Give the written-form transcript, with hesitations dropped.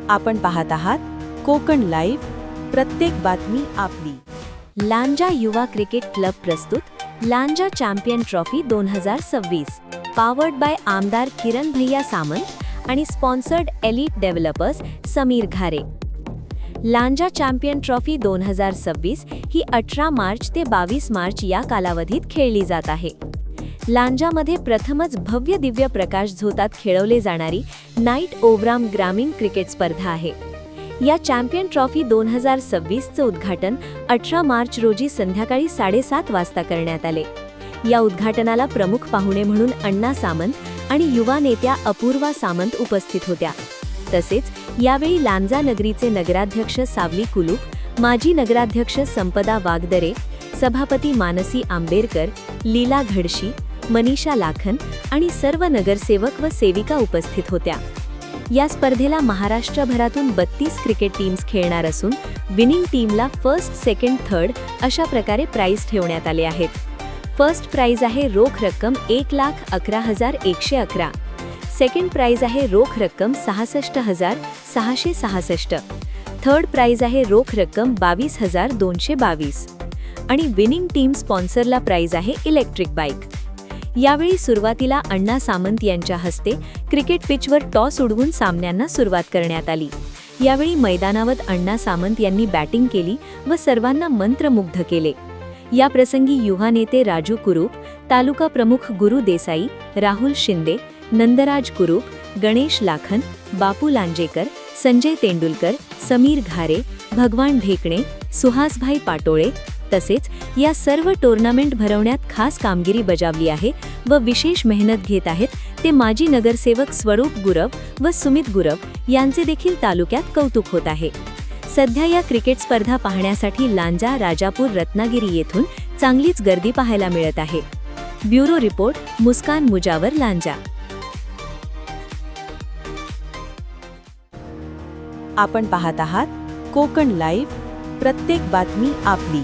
आपण पाहत आहात कोकण लाईव्ह, प्रत्येक बातमी आपली। लांजा युवा क्रिकेट क्लब प्रस्तुत Lanja champion trophy 2026, powered by आमदार किरण भैया सामंत आणि sponsored elite developers Samir Ghare. Lanja champion trophy 2026 ही 18 मार्च ते 22 मार्च या कालावधीत खेळली जात आहे। लांजामध्ये प्रथमच भव्य दिव्य प्रकाश झोतात खेळवले जाणारी नाईट ओव्हराम ग्रामीण क्रिकेट स्पर्धा आहे। या चॅम्पियन ट्रॉफी 2026चं उद्घाटन 18 मार्च रोजी संध्याकाळी 7:30 वाजता करण्यात आले। या उद्घाटनाला प्रमुख पाहुणे म्हणून अण्णा सामंत आणि युवा नेत्या अपूर्वा सामंत उपस्थित होत्या। तसेच यावेळी लांजा नगरीचे नगराध्यक्ष सावली कुलूप, माजी नगराध्यक्ष संपदा वागदरे, सभापती मानसी आंबेरकर, लीला घडशी, मनीषा लाखन आणि सर्व नगरसेवक व सेविका उपस्थित होत्या। या स्पर्धेला महाराष्ट्रभरातून 32 क्रिकेट टीम्स खेळणार असून विनिंग टीमला फर्स्ट, सेकंड, थर्ड अशा प्रकारे प्राइज ठेवण्यात आले आहेत। फर्स्ट प्राइज आहे रोख रक्कम 1,11,111, सेकंड प्राइज आहे रोख रक्कम 66,666, थर्ड प्राइज आहे रोख रक्कम 22,222 आणि विनिंग टीम स्पॉन्सरला प्राइज आहे इलेक्ट्रिक बाईक। यावेळी सुरुवातीला अण्णा सामंत यांच्या हस्ते क्रिकेट पिचवर टॉस उडवून सामन्यांना सुरुवात करण्यात आली। यावेळी मैदानावर अण्णा सामंत यांनी बॅटिंग केली व सर्वांना मंत्रमुग्ध केले। या प्रसंगी युवा नेते राजू कुरूप, तालुका प्रमुख गुरु देसाई, राहुल शिंदे, नंदराज कुरूप, गणेश लाखन, बापू लांजेकर, संजय तेंडुलकर, समीर घारे, भगवान ढेकणे, सुहासभाई पाटोळे तसेच या सर्व टूर्नामेंट भरवण्यात खास कामगिरी बजावली आहे व विशेष मेहनत घेत आहेत ते माजी नगरसेवक स्वरूप गुरव व सुमित गुरव यांचे देखील तालुक्यात कौतुक होत आहे। सध्या या क्रिकेट स्पर्धा पाहण्यासाठी लांजा, राजापूर, रत्नागिरी येथून चांगलीच गर्दी पाहायला मिळत आहे। ब्युरो रिपोर्ट, मुस्कान मुजावर, लांजा। आपण पाहत आहात कोकण लाईव्ह, प्रत्येक बातमी आपली।